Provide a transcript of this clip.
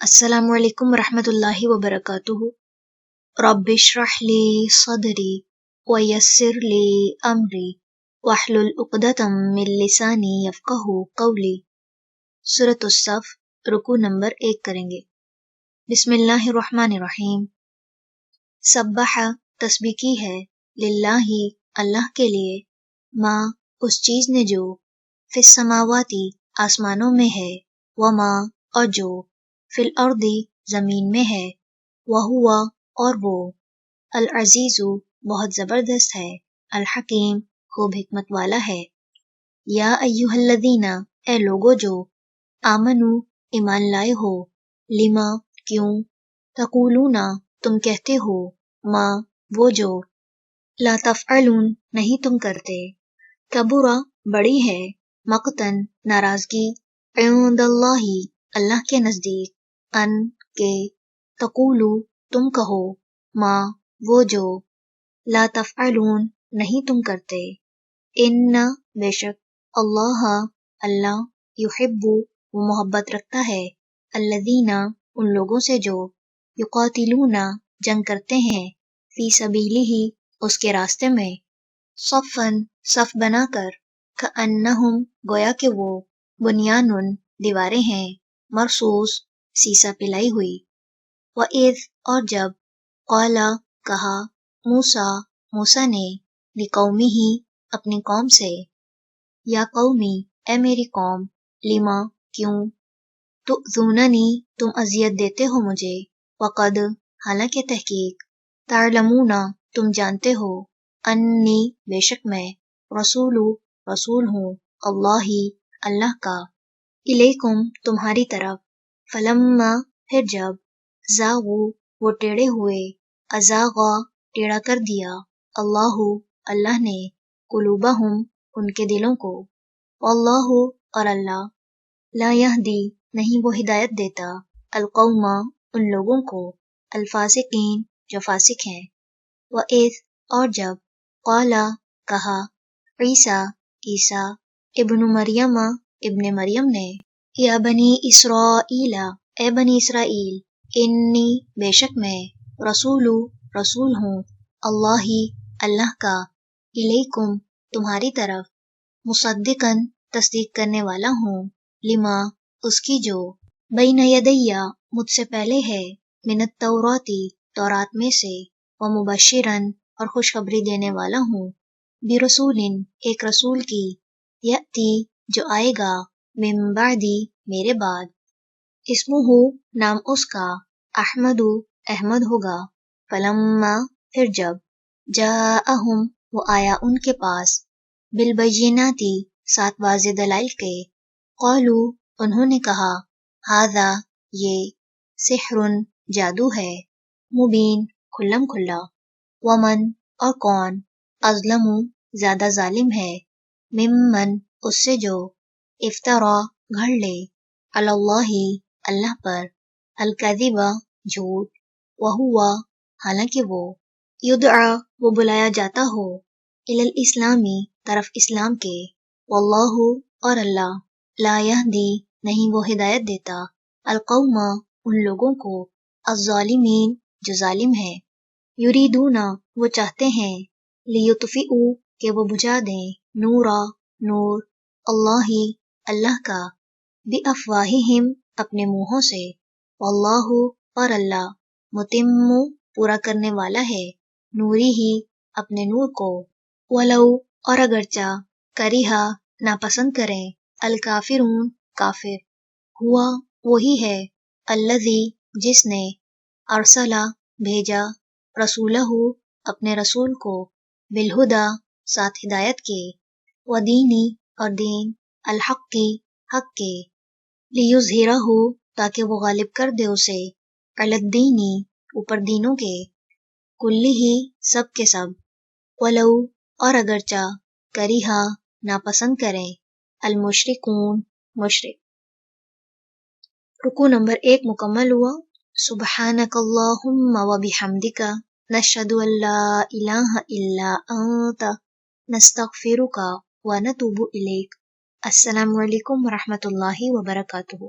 अस्सलामु अलैकुम वरहमतुल्लाहि वबरकातुहु। रब्बि इश्रह ली सदरी व यस्सिर ली अमरी वहलुल उक़दतम मिन लिसानी यफ़क़हू क़ौली। सूरह सफ़ रुकू नंबर 1 करेंगे। बिस्मिल्लाहिर्रहमानिर्रहीम। सब्बह तस्बीह की है, लिल्लाहि अल्लाह के लिए, माँ उस चीज ने जो, फिस समावाती आसमानों में है, व माँ और जो, फिल अर्दी जमीन में है, वहुवा और वो, अल अजीजु बहुत जबरदस्त है, अल हकीम खूब हिकमत वाला है। या अय्युहल्लज़ीना ए लोगो जो, आमनु ईमान लाए हो, लिमा क्यों, तक़ूलूना तुम कहते हो, माँ वो जो, ला तफ़अलून नहीं तुम करते, कबुरा बड़ी है, मक़तन नाराजगी, इंदल्लाहि अल्लाह के नज़दीक, अन के, तक़ूलू तुम कहो, माँ वो जो, ला तफ़अलून नहीं तुम करते, इन्ना बेशक, अल्लाह अल्लाह, युहिब्बु वो मोहब्बत रखता है, अल्लज़ीना उन लोगों से जो, युक़ातिलूना जंग करते हैं, फ़ी सबीलिही उसके रास्ते में, सफ़न सफ़ बनाकर, कअन्नहुम गोया के वो, बुनियानुन दीवारें हैं, मरसूस सीसा पिलाई हुई। व इज़ और जब, क़ाला कहा, मूसा मूसा ने, लिक़ौमिही अपनी कौम से, या कौमी ए मेरी कौम, लिमा क्यों, तुअज़ूननी तुम अज़ियत देते हो मुझे, वक़द हालांकि तहकीक, ताअलमूना तुम जानते हो, अन्नी बेशक मैं, रसूलु रसूल हूँ, अल्लाही अल्लाह का, इलैकुम तुम्हारी तरफ, फलम्मा फिर जब, ज़ागू वो टेढ़े हुए, अज़ागा टेढ़ा कर दिया, अल्लाहु अल्लाह ने, कुलूबहुम उनके दिलों को, वल्लाहु और अल्लाह, ला यहदी नहीं वो हिदायत देता, अलकौमा उन लोगों को, अल्फासिकीन जो फासिक हैं। व इज़ और जब, क़ाला कहा, ईसा ईसा, इब्नु मरियमा इब्ने मरियम ने, या बनी इसराईला ए बनी इसराईल, इन्नी बेशक मैं, रसूलु रसूल हूँ, अल्लाही अल्लाह का, इलैकुम तुम्हारी तरफ, मुसद्दिक़न तस्दीक करने वाला हूँ, लिमा उसकी जो, बैन यदैया मुझसे पहले है, मिनत तौराती तौरात में से, व मुबश्शिरन और खुशखबरी देने वाला हूँ, बिरसूलिन एक रसूल की, यअती जो आएगा, मिन बादी मेरे बाद, इस्मुहु नाम उसका, अहमदु अहमद होगा, फलम्मा फिर जब, जाअहुम वो आया उनके पास, बिलबय्यिनाती सात वाज़ेह दलाइल के, क़ालू उन्होंने कहा, हाज़ा ये, सिहरुन जादू है, मुबीन खुल्लम खुल्ला, वमन और कौन, अज़लमु ज़्यादा जालिम है, मिम्मन उससे जो, इफ्तरा घड़ ले, अलल्लाहि अल्लाह पर, अल-कज़िबा झूठ, वहुवा हालांकि वो, युदआ वो बुलाया जाता हो, इलल इस्लामी तरफ इस्लाम के, वल्लाहु और अल्लाह, ला यहदी नहीं वो हिदायत देता, अलकौमा उन लोगों को, अज़्ज़ालिमीन जो जालिम है, युरीदूना वो चाहते हैं, लियुत्फ़िउ के वो बुझा दें, नूरा नूर, अल्लाही अल्लाह का, बिअफ़वाहिहिम अपने मुंहों से, वल्लाहु और अल्लाह, मुतिम्मु पूरा करने वाला है, नूरिही अपने नूर को, वलौ और अगरचा, करिहा नापसंद करें, अल काफिरून काफिर, हुआ वही है, अल्लज़ी जिसने, अरसला भेजा, रसूलहु अपने रसूल को, बिलहुदा साथ हिदायत के, व दीनी और दीन, अल हक़्क़ी हक़ के, लियुज़हिरहु ताकि वो गालिब कर दे उसे, अलद्दीनी ऊपर दीनों के, कुल्लिही सब के सब, वलौ और अगरचा, करिहा नापसंद करें, अल मुशरिकून मुशरिक। रुकू नंबर 1 मुकम्मल हुआ। सुब्हानकल्लाहुम्मा व बिहम्दिका, नशहदु अल्ला इलाहा इल्ला अंता, नस्तगफिरुका व नतूबु इलैक। अस्सलामु अलैकुम व रहमतुल्लाहि व बरकातुहू।